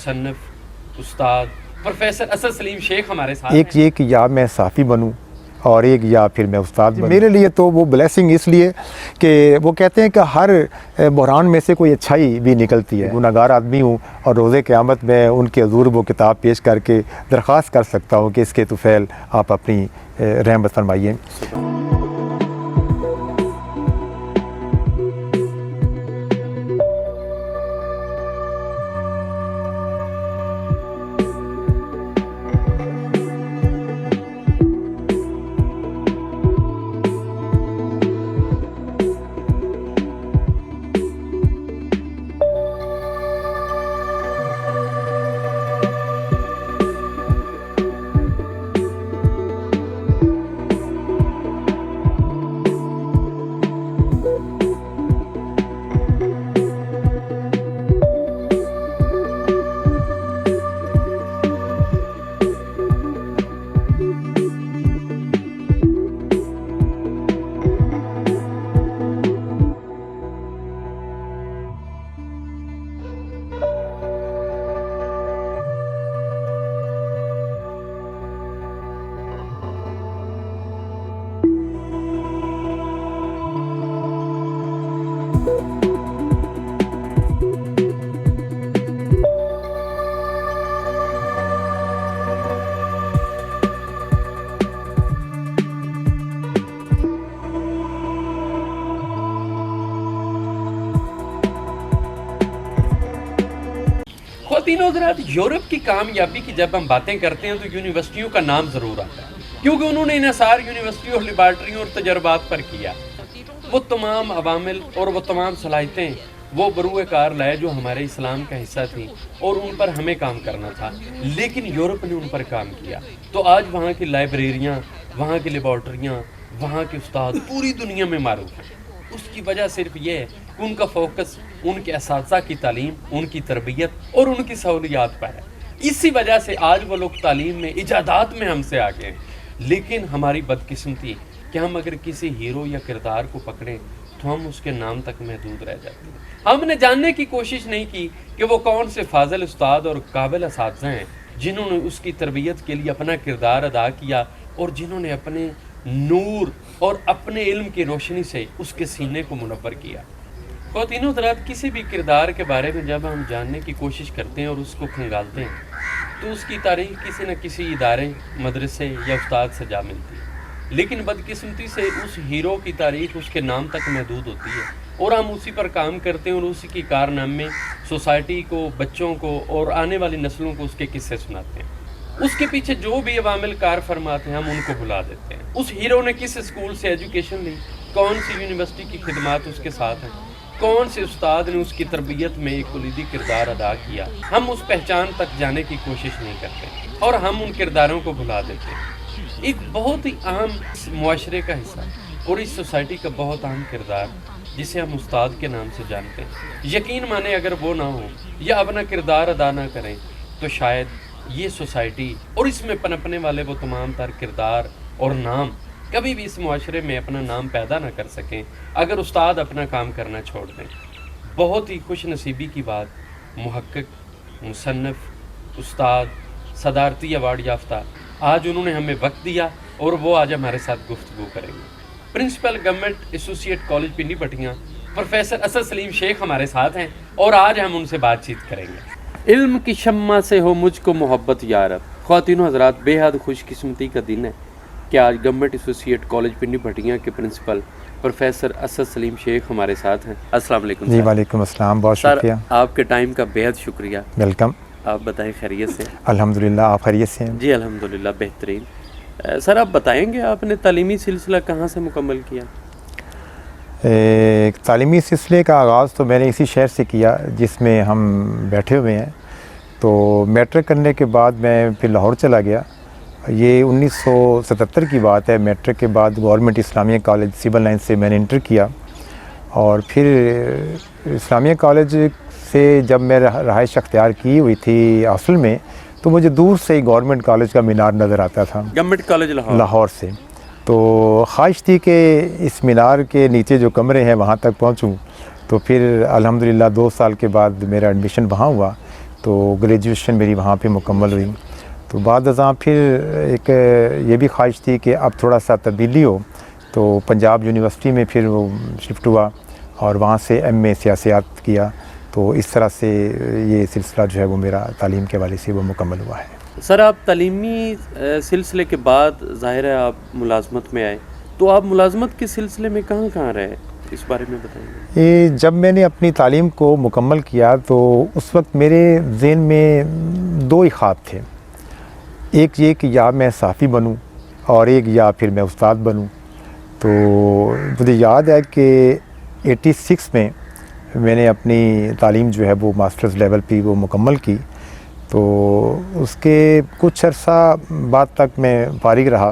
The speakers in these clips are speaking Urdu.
مصنف استاد پروفیسر اسد سلیم شیخ ہمارے ساتھ ایک یہ کہ یا میں صحافی بنوں اور ایک یا پھر میں استاد بنوں. میرے لیے تو وہ بلیسنگ اس لیے کہ وہ کہتے ہیں کہ ہر بحران میں سے کوئی اچھائی بھی نکلتی ہے. گناہگار آدمی ہوں اور روز قیامت میں ان کے حضور وہ کتاب پیش کر کے درخواست کر سکتا ہوں کہ اس کے طفیل آپ اپنی رحمت فرمائیے. خواتین حضرات، یورپ کی کامیابی کی جب ہم باتیں کرتے ہیں تو یونیورسٹیوں کا نام ضرور آتا ہے، کیونکہ انہوں نے انحصار یونیورسٹیوں اور لیبارٹریوں اور تجربات پر کیا. وہ تمام عوامل اور وہ تمام صلاحیتیں وہ بروئے کار لائے جو ہمارے اسلام کا حصہ تھیں اور ان پر ہمیں کام کرنا تھا، لیکن یورپ نے ان پر کام کیا. تو آج وہاں کی لائبریریاں، وہاں کی لیبارٹریاں، وہاں کے استاد پوری دنیا میں معروف ہیں. اس کی وجہ صرف یہ ہے کہ ان کا فوکس ان کے اساتذہ کی تعلیم، ان کی تربیت اور ان کی سہولیات پر ہے. اسی وجہ سے آج وہ لوگ تعلیم میں، ایجادات میں ہم سے آگے ہیں. لیکن ہماری بدقسمتی کہ ہم اگر کسی ہیرو یا کردار کو پکڑیں تو ہم اس کے نام تک محدود رہ جاتے ہیں. ہم نے جاننے کی کوشش نہیں کی کہ وہ کون سے فاضل استاد اور قابل اساتذہ ہیں جنہوں نے اس کی تربیت کے لیے اپنا کردار ادا کیا اور جنہوں نے اپنے نور اور اپنے علم کی روشنی سے اس کے سینے کو منور کیا. خواتین حضرات، کسی بھی کردار کے بارے میں جب ہم جاننے کی کوشش کرتے ہیں اور اس کو کھنگالتے ہیں تو اس کی تاریخ کسی نہ کسی ادارے، مدرسے یا استاد سے جا ملتی ہے. لیکن بدقسمتی سے اس ہیرو کی تاریخ اس کے نام تک محدود ہوتی ہے اور ہم اسی پر کام کرتے ہیں اور اسی کی کارنامے سوسائٹی کو، بچوں کو اور آنے والی نسلوں کو اس کے قصے سناتے ہیں. اس کے پیچھے جو بھی عوامل کار فرماتے ہیں ہم ان کو بھلا دیتے ہیں. اس ہیرو نے کس اسکول سے ایجوکیشن لی، کون سی یونیورسٹی کی خدمات اس کے ساتھ ہیں، کون سے استاد نے اس کی تربیت میں ایک کلیدی کردار ادا کیا، ہم اس پہچان تک جانے کی کوشش نہیں کرتے اور ہم ان کرداروں کو بھلا دیتے ہیں. ایک بہت ہی اہم معاشرے کا حصہ اور اس سوسائٹی کا بہت اہم کردار جسے ہم استاد کے نام سے جانتے ہیں، یقین مانیں اگر وہ نہ ہو یا اپنا کردار ادا نہ کریں تو شاید یہ سوسائٹی اور اس میں پنپنے والے وہ تمام تر کردار اور نام کبھی بھی اس معاشرے میں اپنا نام پیدا نہ کر سکیں اگر استاد اپنا کام کرنا چھوڑ دیں. بہت ہی خوش نصیبی کی بات، محقق، مصنف، استاد، صدارتی ایوارڈ یافتہ، آج انہوں نے ہمیں وقت دیا اور وہ آج ہمارے ساتھ گفتگو کریں گے. Principal government associate college Pindi Bhattian professor Asad Saleem Sheikh ہمارے ساتھ ہیں اور آج ہم ان سے بات چیت کریں گے. علم کی شمع سے ہو مجھ کو محبت یا رب. خواتین و حضرات، بے حد خوش قسمتی کا دن ہے کہ آج گورنمنٹ ایسوسیٹ کالج پنڈی پٹیاں کے پرنسپل پروفیسر اسد سلیم شیخ ہمارے ساتھ ہیں. السلام علیکم. جی وعلیکم السلام، بہت شکریہ. آپ کے ٹائم کا بے حد شکریہ. ویلکم. آپ بتائیں خیریت سے؟ الحمدللہ، آپ خیریت سے ہیں؟ جی الحمدللہ بہترین. سر آپ بتائیں گے آپ نے تعلیمی سلسلہ کہاں سے مکمل کیا؟ تعلیمی سلسلے کا آغاز تو میں نے اسی شہر سے کیا جس میں ہم بیٹھے ہوئے ہیں. تو میٹرک کرنے کے بعد میں پھر لاہور چلا گیا. یہ 1977 کی بات ہے. میٹرک کے بعد گورنمنٹ اسلامیہ کالج سول لائن سے میں نے انٹر کیا اور پھر اسلامیہ کالج سے جب میں رہائش اختیار کی ہوئی تھی ہاسٹل میں تو مجھے دور سے ہی گورنمنٹ کالج کا مینار نظر آتا تھا، گورنمنٹ کالج لاہور سے. تو خواہش تھی کہ اس مینار کے نیچے جو کمرے ہیں وہاں تک پہنچوں. تو پھر الحمدللہ 2 سال کے بعد میرا ایڈمیشن وہاں ہوا. تو گریجویشن میری وہاں پہ مکمل ہوئی. تو بعد ازاں پھر ایک یہ بھی خواہش تھی کہ اب تھوڑا سا تبدیلی ہو, تو پنجاب یونیورسٹی میں پھر وہ شفٹ ہوا اور وہاں سے ایم اے سیاسیات کیا. تو اس طرح سے یہ سلسلہ جو ہے وہ میرا تعلیم کے حوالے سے وہ مکمل ہوا ہے. سر آپ تعلیمی سلسلے کے بعد ظاہر ہے آپ ملازمت میں آئے, تو آپ ملازمت کے سلسلے میں کہاں کہاں رہے, اس بارے میں بتائیں. یہ جب میں نے اپنی تعلیم کو مکمل کیا تو اس وقت میرے ذہن میں دو ہی خواب تھے. ایک یہ کہ یا میں صحافی بنوں اور ایک یا پھر میں استاد بنوں. تو مجھے یاد ہے کہ 86 میں نے اپنی تعلیم جو ہے وہ ماسٹرز لیول پہ وہ مکمل کی. تو اس کے کچھ عرصہ بعد تک میں فارغ رہا.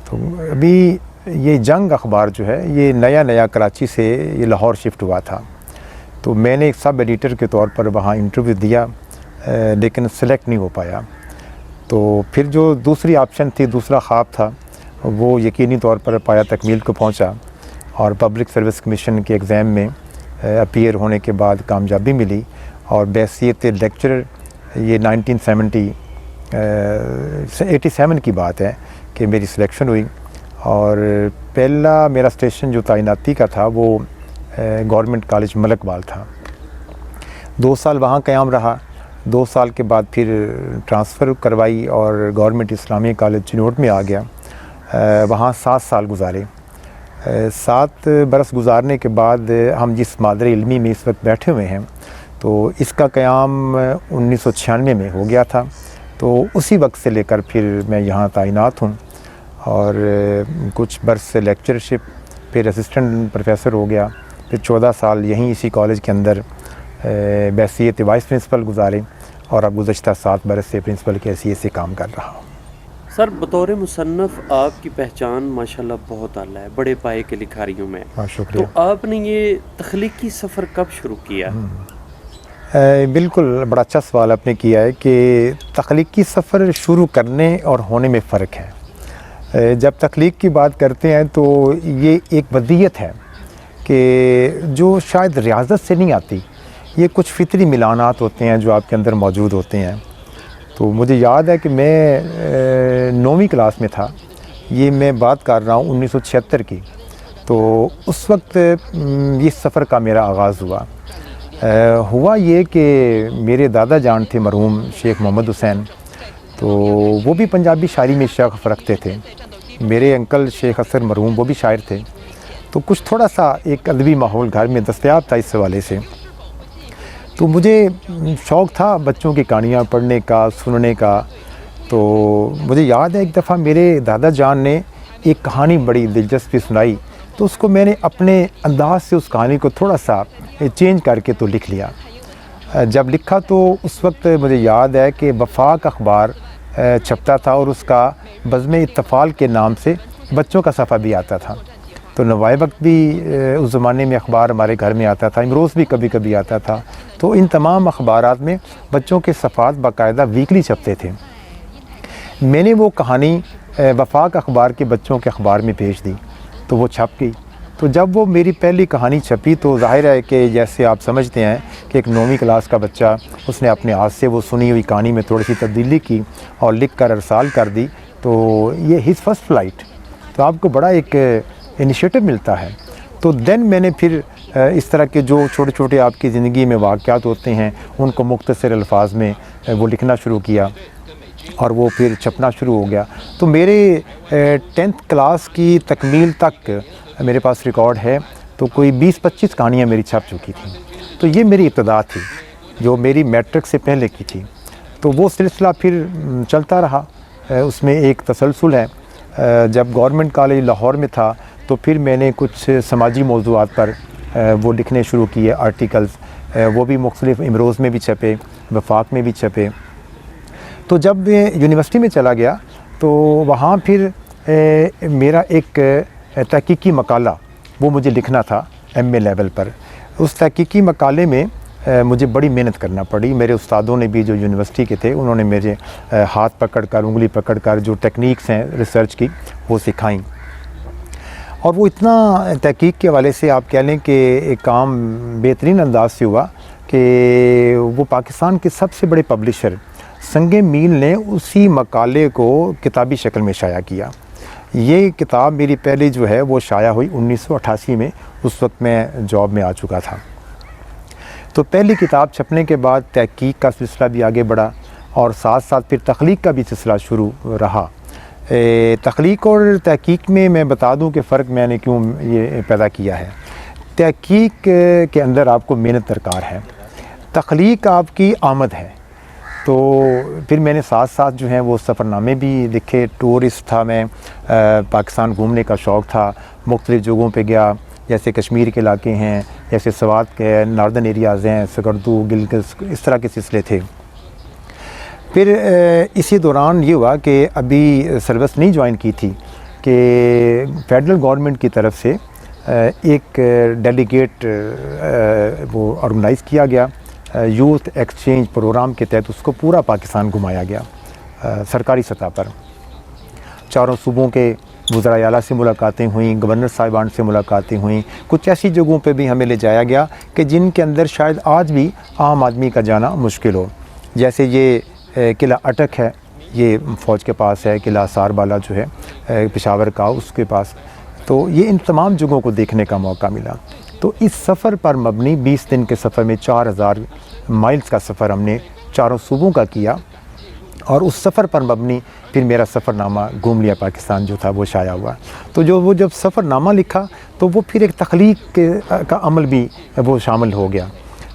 تو ابھی یہ جنگ اخبار جو ہے یہ نیا کراچی سے یہ لاہور شفٹ ہوا تھا. تو میں نے ایک سب ایڈیٹر کے طور پر وہاں انٹرویو دیا, لیکن سلیکٹ نہیں ہو پایا. تو پھر جو دوسری آپشن تھی, دوسرا خواب تھا, وہ یقینی طور پر پایا تکمیل کو پہنچا اور پبلک سروس کمیشن کے ایگزام میں اپیئر ہونے کے بعد کامیابی ملی. اور بحیثیت لیکچرر یہ 87 کی بات ہے کہ میری سلیکشن ہوئی. اور پہلا میرا اسٹیشن جو تعیناتی کا تھا وہ گورنمنٹ کالج ملک وال تھا. 2 سال وہاں قیام رہا. 2 سال کے بعد پھر ٹرانسفر کروائی اور گورنمنٹ اسلامیہ کالج چنوٹ میں آ گیا. وہاں 7 سال گزارے. 7 برس گزارنے کے بعد ہم جس مادر علمی میں اس وقت بیٹھے ہوئے ہیں تو اس کا قیام 1996 میں ہو گیا تھا. تو اسی وقت سے لے کر پھر میں یہاں تعینات ہوں اور کچھ برس سے لیکچرشپ, پھر اسسٹنٹ پروفیسر ہو گیا, پھر 14 سال یہیں اسی کالج کے اندر بحیثیت وائس پرنسپل گزارے اور اب گزشتہ 7 برس سے پرنسپل کی حیثیت سے کام کر رہا ہوں. سر بطور مصنف آپ کی پہچان ماشاءاللہ بہت اعلیٰ ہے, بڑے پائے کے لکھاریوں میں. شکریہ. تو آپ نے یہ تخلیقی سفر کب شروع کیا؟ بالکل بڑا اچھا سوال آپ نے کیا ہے کہ تخلیقی سفر شروع کرنے اور ہونے میں فرق ہے. جب تخلیق کی بات کرتے ہیں تو یہ ایک بدیت ہے کہ جو شاید ریاضت سے نہیں آتی, یہ کچھ فطری ملانات ہوتے ہیں جو آپ کے اندر موجود ہوتے ہیں. تو مجھے یاد ہے کہ میں 9ویں کلاس میں تھا, یہ میں بات کر رہا ہوں 1976 کی. تو اس وقت یہ سفر کا میرا آغاز ہوا یہ کہ میرے دادا جان تھے مرحوم شیخ محمد حسین, تو وہ بھی پنجابی شاعری میں شغف رکھتے تھے. میرے انکل شیخ اثر مرحوم وہ بھی شاعر تھے. تو کچھ تھوڑا سا ایک ادبی ماحول گھر میں دستیاب تھا اس حوالے سے. تو مجھے شوق تھا بچوں کی کہانیاں پڑھنے کا, سننے کا. تو مجھے یاد ہے ایک دفعہ میرے دادا جان نے ایک کہانی بڑی دلچسپی سنائی, تو اس کو میں نے اپنے انداز سے اس کہانی کو تھوڑا سا چینج کر کے تو لکھ لیا. جب لکھا تو اس وقت مجھے یاد ہے کہ وفاق اخبار چھپتا تھا اور اس کا بزم اتفال کے نام سے بچوں کا صفحہ بھی آتا تھا. تو نوائے وقت بھی اس زمانے میں اخبار ہمارے گھر میں آتا تھا, امروز بھی کبھی کبھی آتا تھا. تو ان تمام اخبارات میں بچوں کے صفحات باقاعدہ ویکلی چھپتے تھے. میں نے وہ کہانی وفاق اخبار کے بچوں کے اخبار میں بھیج دی تو وہ چھپ گئی. تو جب وہ میری پہلی کہانی چھپی تو ظاہر ہے کہ جیسے آپ سمجھتے ہیں کہ ایک 9ویں کلاس کا بچہ اس نے اپنے ہاتھ سے وہ سنی ہوئی کہانی میں تھوڑی سی تبدیلی کی اور لکھ کر ارسال کر دی. تو یہ ہز فرسٹ فلائٹ, تو آپ کو بڑا ایک انیشیٹو ملتا ہے. تو دین میں نے پھر اس طرح کے جو چھوٹے چھوٹے آپ کی زندگی میں واقعات ہوتے ہیں ان کو مختصر الفاظ میں وہ لکھنا شروع کیا اور وہ پھر چھپنا شروع ہو گیا. تو میرے 10th کلاس کی تکمیل تک میرے پاس ریکارڈ ہے تو کوئی 20-25 کہانیاں میری چھپ چکی تھیں. تو یہ میری ابتدا تھی جو میری میٹرک سے پہلے کی تھی. تو وہ سلسلہ پھر چلتا رہا. اس میں ایک تسلسل ہے. جب گورنمنٹ کالج لاہور میں تھا تو پھر میں نے کچھ سماجی موضوعات پر وہ لکھنے شروع کیے آرٹیکلز. وہ بھی مختلف امروز میں بھی چھپے, وفاق میں بھی چھپے. تو جب میں یونیورسٹی میں چلا گیا تو وہاں پھر میرا ایک تحقیقی مقالہ وہ مجھے لکھنا تھا ایم اے لیول پر. اس تحقیقی مقالے میں مجھے بڑی محنت کرنا پڑی. میرے استادوں نے بھی جو یونیورسٹی کے تھے انہوں نے مجھے ہاتھ پکڑ کر, انگلی پکڑ کر جو ٹیکنیکس ہیں ریسرچ کی وہ سکھائیں. اور وہ اتنا تحقیق کے حوالے سے آپ کہہ لیں کہ ایک کام بہترین انداز سے ہوا کہ وہ پاکستان کے سب سے بڑے پبلشر سنگ میل نے اسی مقالے کو کتابی شکل میں شائع کیا. یہ کتاب میری پہلی جو ہے وہ شائع ہوئی 1988 میں. اس وقت میں جاب میں آ چکا تھا. تو پہلی کتاب چھپنے کے بعد تحقیق کا سلسلہ بھی آگے بڑھا اور ساتھ ساتھ پھر تخلیق کا بھی سلسلہ شروع رہا. تخلیق اور تحقیق میں بتا دوں کہ فرق میں نے کیوں یہ پیدا کیا ہے. تحقیق کے اندر آپ کو محنت درکار ہے, تخلیق آپ کی آمد ہے. تو پھر میں نے ساتھ ساتھ جو ہیں وہ سفر نامے بھی لکھے. ٹورسٹ تھا میں, پاکستان گھومنے کا شوق تھا, مختلف جگہوں پہ گیا, جیسے کشمیر کے علاقے ہیں, جیسے سوات کے ناردن ایریاز ہیں, سکردو, گلگت, اس طرح کے سلسلے تھے. پھر اسی دوران یہ ہوا کہ ابھی سروس نہیں جوائن کی تھی کہ فیڈرل گورنمنٹ کی طرف سے ایک ڈیلیگیٹ وہ آرگنائز کیا گیا. یوتھ ایکسچینج پروگرام کے تحت اس کو پورا پاکستان گھمایا گیا سرکاری سطح پر. چاروں صوبوں کے وزرائے اعلیٰ سے ملاقاتیں ہوئیں, گورنر صاحبان سے ملاقاتیں ہوئیں. کچھ ایسی جگہوں پہ بھی ہمیں لے جایا گیا کہ جن کے اندر شاید آج بھی عام آدمی کا جانا مشکل ہو. جیسے یہ قلعہ اٹک ہے, یہ فوج کے پاس ہے. قلعہ سار بالا جو ہے پشاور کا, اس کے پاس. تو یہ ان تمام جگہوں کو دیکھنے کا موقع ملا. تو اس سفر پر مبنی 20 دن کے سفر میں 4000 مائلز کا سفر ہم نے چاروں صوبوں کا کیا, اور اس سفر پر مبنی پھر میرا سفر نامہ گھوم لیا پاکستان جو تھا وہ شائع ہوا. تو وہ جب سفر نامہ لکھا تو وہ پھر ایک تخلیق کا عمل بھی وہ شامل ہو گیا.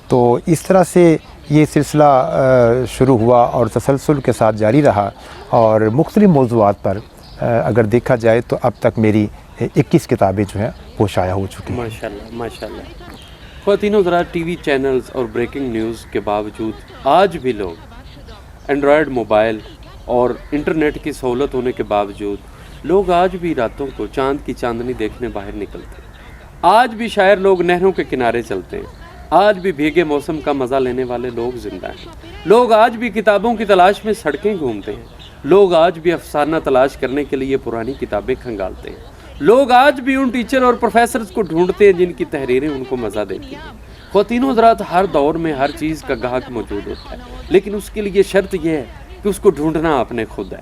تو اس طرح سے یہ سلسلہ شروع ہوا اور تسلسل کے ساتھ جاری رہا, اور مختلف موضوعات پر اگر دیکھا جائے تو اب تک میری 21 کتابیں جو ہیں وہ شائع ہو چکی ہیں. ماشاءاللہ ماشاءاللہ. خواتین و حضرات, ٹی وی چینلز اور بریکنگ نیوز کے باوجود آج بھی لوگ اینڈرائڈ موبائل اور انٹرنیٹ کی سہولت ہونے کے باوجود لوگ آج بھی راتوں کو چاند کی چاندنی دیکھنے باہر نکلتے ہیں. آج بھی شاعر لوگ نہروں کے کنارے چلتے ہیں. آج بھی بھیگے موسم کا مزہ لینے والے لوگ زندہ ہیں. لوگ آج بھی کتابوں کی تلاش میں سڑکیں گھومتے ہیں. لوگ آج بھی افسانہ تلاش کرنے کے لیے پرانی کتابیں کھنگالتے ہیں. لوگ آج بھی ان ٹیچر اور پروفیسرز کو ڈھونڈتے ہیں جن کی تحریریں ان کو مزہ دیتی ہیں. خواتین و حضرات, ہر دور میں ہر چیز کا گاہک موجود ہوتا ہے, لیکن اس کے لیے شرط یہ ہے کہ اس کو ڈھونڈنا آپ نے خود ہے.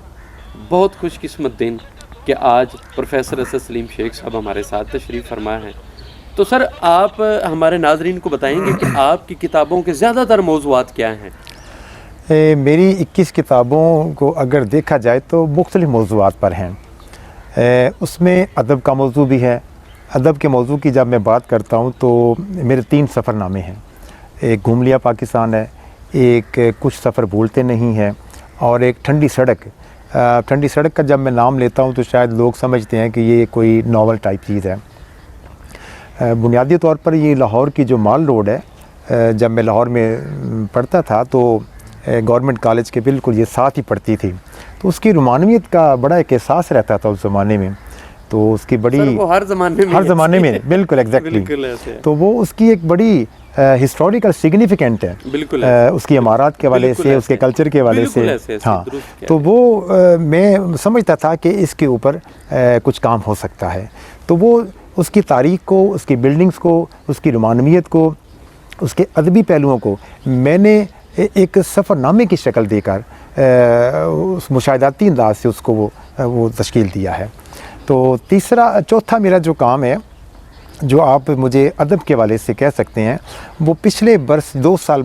بہت خوش قسمت دن کہ آج پروفیسر اسد سلیم شیخ صاحب ہمارے ساتھ تشریف فرما ہیں. تو سر, آپ ہمارے ناظرین کو بتائیں گے کہ آپ کی کتابوں کے زیادہ تر موضوعات کیا ہیں؟ میری 21 کتابوں کو اگر دیکھا جائے تو مختلف موضوعات پر ہیں. اس میں ادب کا موضوع بھی ہے. ادب کے موضوع کی جب میں بات کرتا ہوں تو میرے 3 سفر نامے ہیں. ایک گھوم لیا پاکستان ہے, ایک کچھ سفر بھولتے نہیں ہیں, اور ایک ٹھنڈی سڑک. ٹھنڈی سڑک کا جب میں نام لیتا ہوں تو شاید لوگ سمجھتے ہیں کہ یہ کوئی ناول ٹائپ چیز ہے. بنیادی طور پر یہ لاہور کی جو مال روڈ ہے, جب میں لاہور میں پڑھتا تھا تو گورنمنٹ کالج کے بالکل یہ ساتھ ہی پڑھتی تھی. تو اس کی رومانویت کا بڑا ایک احساس رہتا تھا اس زمانے میں. تو اس کی بڑی ہر زمانے میں بالکل ایگزیکٹلی. تو وہ اس کی ایک بڑی ہسٹوریکل سگنیفیکنٹ ہے, بالکل اس کی عمارات کے حوالے سے, اس کے کلچر کے حوالے سے. ہاں, تو وہ میں سمجھتا تھا کہ اس کے اوپر کچھ کام ہو سکتا ہے. تو وہ اس کی تاریخ کو, اس کی بلڈنگز کو, اس کی رومانویت کو, اس کے ادبی پہلوؤں کو میں نے ایک سفر نامے کی شکل دے کر اس مشاہداتی انداز سے اس کو وہ تشکیل دیا ہے. تو چوتھا میرا جو کام ہے, جو آپ مجھے ادب کے حوالے سے کہہ سکتے ہیں, وہ پچھلے برس 2 سال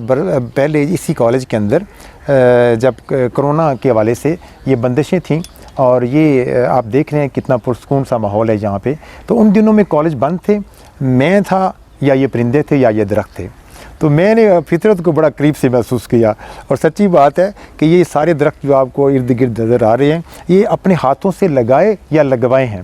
پہلے اسی کالج کے اندر جب کرونا کے حوالے سے یہ بندشیں تھیں, اور یہ آپ دیکھ رہے ہیں کتنا پرسکون سا ماحول ہے یہاں پہ. تو ان دنوں میں کالج بند تھے, میں تھا یا یہ پرندے تھے یا یہ درخت تھے. تو میں نے فطرت کو بڑا قریب سے محسوس کیا, اور سچی بات ہے کہ یہ سارے درخت جو آپ کو ارد گرد نظر آ رہے ہیں یہ اپنے ہاتھوں سے لگائے یا لگوائے ہیں.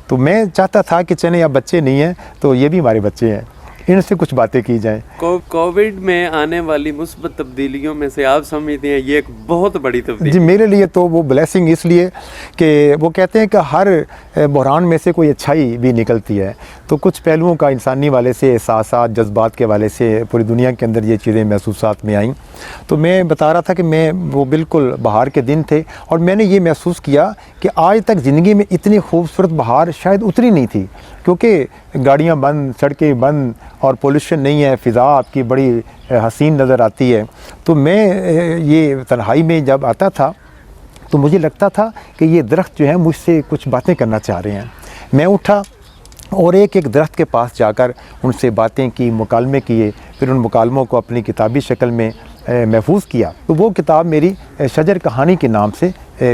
تو میں چاہتا تھا کہ چلیں اب بچے نہیں ہیں تو یہ بھی ہمارے بچے ہیں, ان سے کچھ باتیں کی جائیں. کووڈ میں آنے والی مثبت تبدیلیوں میں سے آپ سمجھتے ہیں یہ ایک بہت بڑی تبدیلی؟ جی, میرے لیے تو وہ بلیسنگ اس لیے کہ وہ کہتے ہیں کہ ہر بحران میں سے کوئی اچھائی بھی نکلتی ہے. تو کچھ پہلوؤں کا انسانی والے سے, احساسات, جذبات کے والے سے پوری دنیا کے اندر یہ چیزیں محسوسات میں آئیں. تو میں بتا رہا تھا کہ میں وہ بالکل بہار کے دن تھے, اور میں نے یہ محسوس کیا کہ آج تک زندگی میں اتنی خوبصورت بہار شاید اتری نہیں تھی, کیونکہ گاڑیاں بند, سڑکیں بند, اور پولوشن نہیں ہے, فضا آپ کی بڑی حسین نظر آتی ہے. تو میں یہ تنہائی میں جب آتا تھا تو مجھے لگتا تھا کہ یہ درخت جو ہیں مجھ سے کچھ باتیں کرنا چاہ رہے ہیں. میں اٹھا اور ایک ایک درخت کے پاس جا کر ان سے باتیں کی, مکالمے کیے, پھر ان مکالموں کو اپنی کتابی شکل میں محفوظ کیا. تو وہ کتاب میری شجر کہانی کے نام سے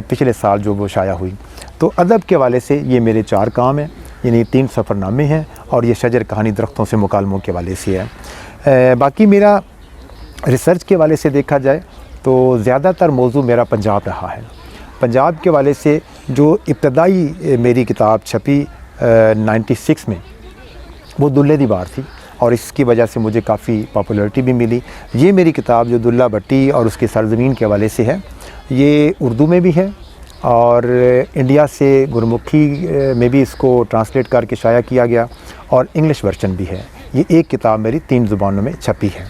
پچھلے سال جو وہ شائع ہوئی. تو ادب کے حوالے سے یہ میرے 4 کام ہیں, یعنی 3 سفر نامے ہیں اور یہ شجر کہانی درختوں سے مکالموں کے حوالے سے ہے. باقی میرا ریسرچ کے حوالے سے دیکھا جائے تو زیادہ تر موضوع میرا پنجاب رہا ہے. پنجاب کے حوالے سے جو ابتدائی میری کتاب چھپی 96 میں وہ دلے دی بار تھی, اور اس کی وجہ سے مجھے کافی پاپولیرٹی بھی ملی. یہ میری کتاب جو دلہ بھٹی اور اس کی سرزمین کے حوالے سے ہے, یہ اردو میں بھی ہے اور انڈیا سے گرمکھی میں بھی اس کو ٹرانسلیٹ کر کے شائع کیا گیا, اور انگلش ورژن بھی ہے. یہ ایک کتاب میری 3 زبانوں میں چھپی ہے.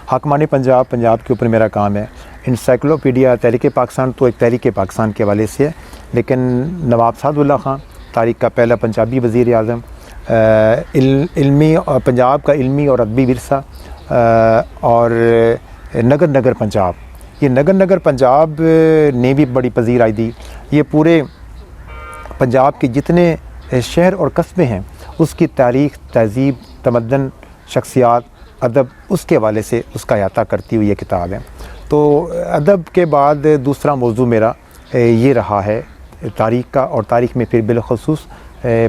حاکمان پنجاب, پنجاب کے اوپر میرا کام ہے. انسائکلوپیڈیا تحریک پاکستان تو ایک تحریک پاکستان کے حوالے سے ہے, لیکن نواب سعد اللہ خان تاریخ کا پہلا پنجابی وزیر اعظم, علمی پنجاب کا علمی اور ادبی ورثہ, اور نگر نگر پنجاب. یہ نگر نگر پنجاب نے بھی بڑی پذیرائی دی. یہ پورے پنجاب کے جتنے شہر اور قصبے ہیں اس کی تاریخ, تہذیب, تمدن, شخصیات, ادب, اس کے حوالے سے اس کا احاطہ کرتی ہوئی یہ کتاب ہے. تو ادب کے بعد دوسرا موضوع میرا یہ رہا ہے تاریخ کا, اور تاریخ میں پھر بالخصوص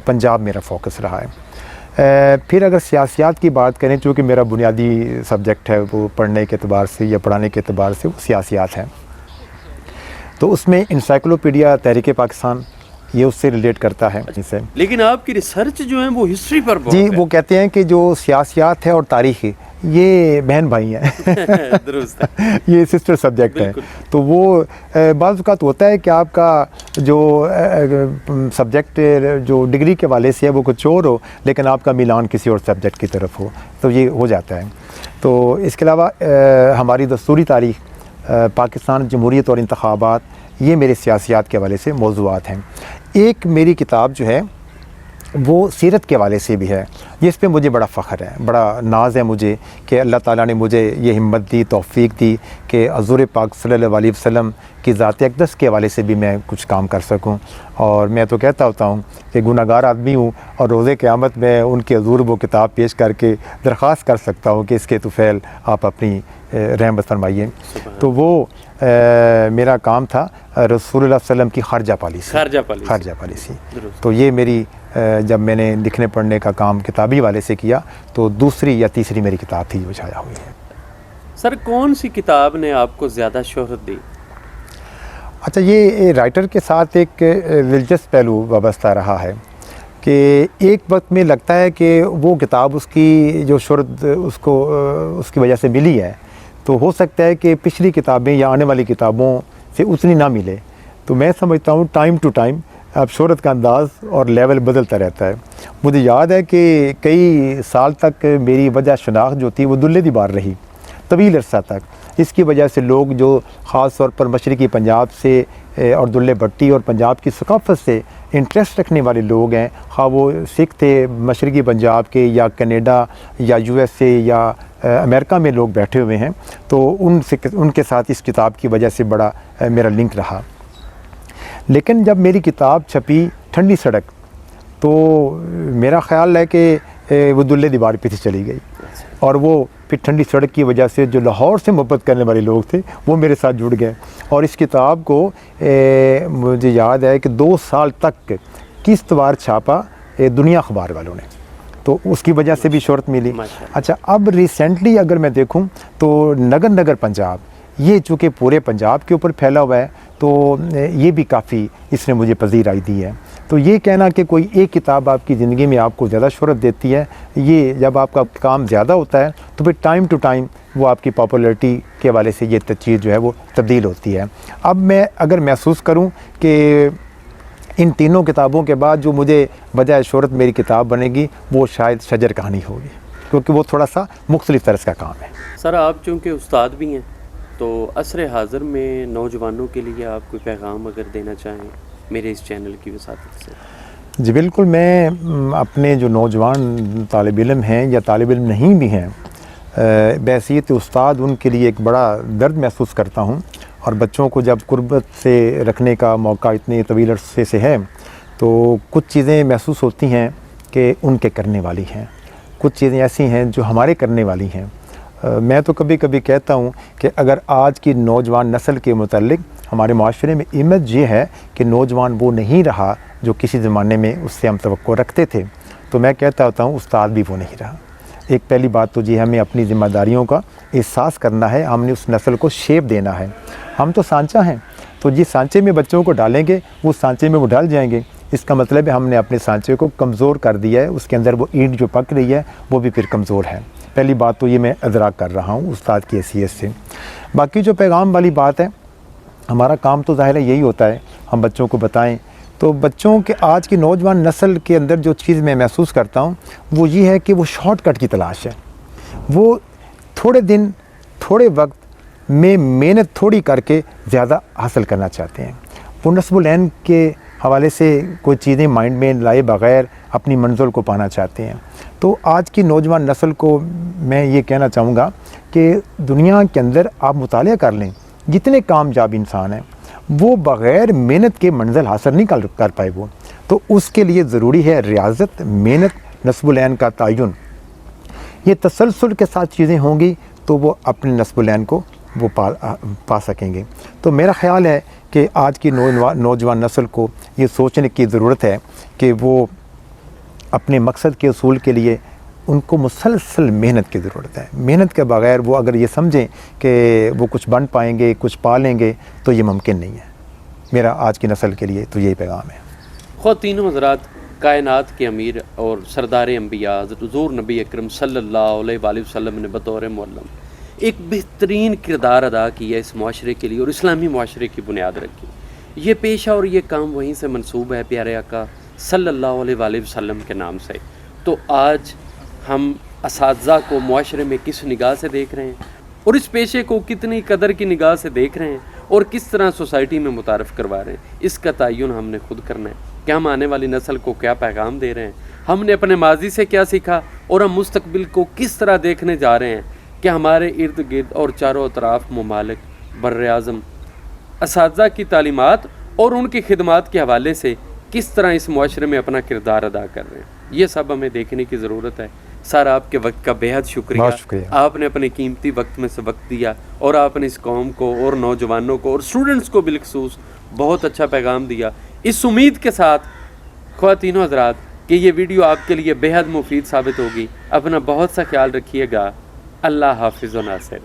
پنجاب میرا فوکس رہا ہے. پھر اگر سیاسیات کی بات کریں, چونکہ میرا بنیادی سبجیکٹ ہے وہ پڑھنے کے اعتبار سے یا پڑھانے کے اعتبار سے وہ سیاسیات ہیں, تو اس میں انسائکلوپیڈیا تحریک پاکستان یہ اس سے ریلیٹ کرتا ہے. لیکن آپ کی ریسرچ جو ہے وہ ہسٹری پر بہت جی, وہ کہتے ہیں کہ جو سیاسیات ہے اور تاریخ یہ بہن بھائی ہیں. درست, یہ سسٹر سبجیکٹ ہے. تو وہ بعض اوقات ہوتا ہے کہ آپ کا جو سبجیکٹ جو ڈگری کے حوالے سے ہے وہ کچھ اور ہو, لیکن آپ کا میلان کسی اور سبجیکٹ کی طرف ہو, تو یہ ہو جاتا ہے. تو اس کے علاوہ ہماری دستوری تاریخ, پاکستان جمہوریت اور انتخابات, یہ میرے سیاسیات کے حوالے سے موضوعات ہیں. ایک میری کتاب جو ہے وہ سیرت کے حوالے سے بھی ہے, جس پہ مجھے بڑا فخر ہے, بڑا ناز ہے مجھے کہ اللہ تعالیٰ نے مجھے یہ ہمت دی, توفیق دی کہ حضور پاک صلی اللہ علیہ وسلم کی ذات اقدس کے حوالے سے بھی میں کچھ کام کر سکوں. اور میں تو کہتا ہوتا ہوں کہ گناہ گار آدمی ہوں, اور روز قیامت میں ان کے حضور وہ کتاب پیش کر کے درخواست کر سکتا ہوں کہ اس کے طفیل آپ اپنی رحمت فرمائیے. تو وہ میرا کام تھا رسول اللہ صلی اللہ علیہ وسلم کی خارجہ پالیسی. تو یہ میری جب میں نے لکھنے پڑھنے کا کام کتابی والے سے کیا تو دوسری یا تیسری میری کتاب تھی جو شائع ہوئی ہے. سر, کون سی کتاب نے آپ کو زیادہ شہرت دی؟ اچھا, یہ رائٹر کے ساتھ ایک دلچسپ پہلو وابستہ رہا ہے کہ ایک وقت میں لگتا ہے کہ وہ کتاب اس کی جو شہرت اس کی وجہ سے ملی ہے, تو ہو سکتا ہے کہ پچھلی کتابیں یا آنے والی کتابوں سے اتنی نہ ملے. تو میں سمجھتا ہوں ٹائم ٹو ٹائم اب شہرت کا انداز اور لیول بدلتا رہتا ہے. مجھے یاد ہے کہ کئی سال تک میری وجہ شناخت جو تھی وہ دلے دی بار رہی, طویل عرصہ تک. اس کی وجہ سے لوگ جو خاص طور پر مشرقی پنجاب سے اور دلے بھٹی اور پنجاب کی ثقافت سے انٹرسٹ رکھنے والے لوگ ہیں, خواہ وہ سکھ تھے مشرقی پنجاب کے یا کینیڈا یا USA یا امریکہ میں لوگ بیٹھے ہوئے ہیں, تو ان کے ساتھ اس کتاب کی وجہ سے بڑا میرا لنک رہا. لیکن جب میری کتاب چھپی ٹھنڈی سڑک, تو میرا خیال ہے کہ وہ دلے دیوار پیچھے چلی گئی, اور وہ پھر ٹھنڈی سڑک کی وجہ سے جو لاہور سے محبت کرنے والے لوگ تھے وہ میرے ساتھ جڑ گئے. اور اس کتاب کو مجھے یاد ہے کہ 2 سال تک قسطوار چھاپا دنیا اخبار والوں نے, تو اس کی وجہ سے بھی شہرت ملی. اچھا, اب ریسنٹلی اگر میں دیکھوں تو نگر نگر پنجاب, یہ چونکہ پورے پنجاب کے اوپر پھیلا ہوا ہے, تو یہ بھی کافی اس نے مجھے پذیرائی دی ہے. تو یہ کہنا کہ کوئی ایک کتاب آپ کی زندگی میں آپ کو زیادہ شہرت دیتی ہے, یہ جب آپ کا کام زیادہ ہوتا ہے تو پھر ٹائم ٹو ٹائم وہ آپ کی پاپولیرٹی کے حوالے سے یہ چیز جو ہے وہ تبدیل ہوتی ہے. اب میں اگر محسوس کروں کہ ان تینوں کتابوں کے بعد جو مجھے وجہ شہرت میری کتاب بنے گی وہ شاید شجر کہانی ہوگی, کیونکہ وہ تھوڑا سا مختلف طرز کا کام ہے. سر, آپ چونکہ استاد بھی ہیں تو عصر حاضر میں نوجوانوں کے لیے آپ کوئی پیغام اگر دینا چاہیں میرے اس چینل کی وساطت سے؟ جی بالکل، میں اپنے جو نوجوان طالب علم ہیں یا طالب علم نہیں بھی ہیں، بحیثیت استاد ان کے لیے ایک بڑا درد محسوس کرتا ہوں، اور بچوں کو جب قربت سے رکھنے کا موقع اتنے طویل عرصے سے ہے تو کچھ چیزیں محسوس ہوتی ہیں کہ ان کے کرنے والی ہیں، کچھ چیزیں ایسی ہیں جو ہمارے کرنے والی ہیں۔ میں تو کبھی کبھی کہتا ہوں کہ اگر آج کی نوجوان نسل کے متعلق ہمارے معاشرے میں امیج یہ ہے کہ نوجوان وہ نہیں رہا جو کسی زمانے میں اس سے ہم توقع رکھتے تھے، تو میں کہتا ہوتا ہوں استاد بھی وہ نہیں رہا۔ ایک پہلی بات تو جی ہمیں اپنی ذمہ داریوں کا احساس کرنا ہے، ہم نے اس نسل کو شیپ دینا ہے۔ ہم تو سانچہ ہیں، تو جس سانچے میں بچوں کو ڈالیں گے وہ سانچے میں وہ ڈال جائیں گے، اس کا مطلب ہے ہم نے اپنے سانچے کو کمزور کر دیا ہے، اس کے اندر وہ اینٹ جو پک رہی ہے وہ بھی پھر کمزور ہے۔ پہلی بات تو یہ میں ادراک کر رہا ہوں استاد کی حیثیت سے۔ باقی جو پیغام والی بات ہے، ہمارا کام تو ظاہر ہے یہی ہوتا ہے، ہم بچوں کو بتائیں۔ تو بچوں کے آج کی نوجوان نسل کے اندر جو چیز میں محسوس کرتا ہوں وہ یہ ہے کہ وہ شارٹ کٹ کی تلاش ہے، وہ تھوڑے دن تھوڑے وقت میں محنت تھوڑی کر کے زیادہ حاصل کرنا چاہتے ہیں، وہ نصب العین کے حوالے سے کوئی چیزیں مائنڈ میں لائے بغیر اپنی منزل کو پانا چاہتے ہیں۔ تو آج کی نوجوان نسل کو میں یہ کہنا چاہوں گا کہ دنیا کے اندر آپ مطالعہ کر لیں، جتنے کامیاب انسان ہیں وہ بغیر محنت کے منزل حاصل نہیں کر پائے وہ، تو اس کے لیے ضروری ہے ریاضت، محنت، نصب العین کا تعین۔ یہ تسلسل کے ساتھ چیزیں ہوں گی تو وہ اپنے نصب العین کو وہ پا سکیں گے۔ تو میرا خیال ہے کہ آج کی نوجوان نسل کو یہ سوچنے کی ضرورت ہے کہ وہ اپنے مقصد کے حصول کے لیے ان کو مسلسل محنت کی ضرورت ہے۔ محنت کے بغیر وہ اگر یہ سمجھیں کہ وہ کچھ بن پائیں گے، کچھ پا لیں گے، تو یہ ممکن نہیں ہے۔ میرا آج کی نسل کے لیے تو یہی پیغام ہے۔ خواتین حضرات، کائنات کے امیر اور سردار انبیاء حضرت حضور نبی اکرم صلی اللہ علیہ وآلہ وسلم نے بطور معلم ایک بہترین کردار ادا کیا اس معاشرے کے لیے اور اسلامی معاشرے کی بنیاد رکھی۔ یہ پیشہ اور یہ کام وہیں سے منسوب ہے پیارے آقا صلی اللہ علیہ وآلہ وسلم کے نام سے۔ تو آج ہم اساتذہ کو معاشرے میں کس نگاہ سے دیکھ رہے ہیں اور اس پیشے کو کتنی قدر کی نگاہ سے دیکھ رہے ہیں اور کس طرح سوسائٹی میں متعارف کروا رہے ہیں، اس کا تعین ہم نے خود کرنا ہے کہ ہم آنے والی نسل کو کیا پیغام دے رہے ہیں، ہم نے اپنے ماضی سے کیا سیکھا اور ہم مستقبل کو کس طرح دیکھنے جا رہے ہیں کہ ہمارے ارد گرد اور چاروں اطراف ممالک بر اعظم اساتذہ کی تعلیمات اور ان کی خدمات کے حوالے سے کس طرح اس معاشرے میں اپنا کردار ادا کر رہے ہیں، یہ سب ہمیں دیکھنے کی ضرورت ہے۔ سر آپ کے وقت کا بے حد شکریہ، آپ نے اپنے قیمتی وقت میں سے وقت دیا اور آپ نے اس قوم کو اور نوجوانوں کو اور اسٹوڈنٹس کو بالخصوص بہت اچھا پیغام دیا۔ اس امید کے ساتھ خواتین و حضرات کہ یہ ویڈیو آپ کے لیے بے حد مفید ثابت ہوگی، اپنا بہت سا خیال رکھیے گا۔ اللہ حافظ و ناصر۔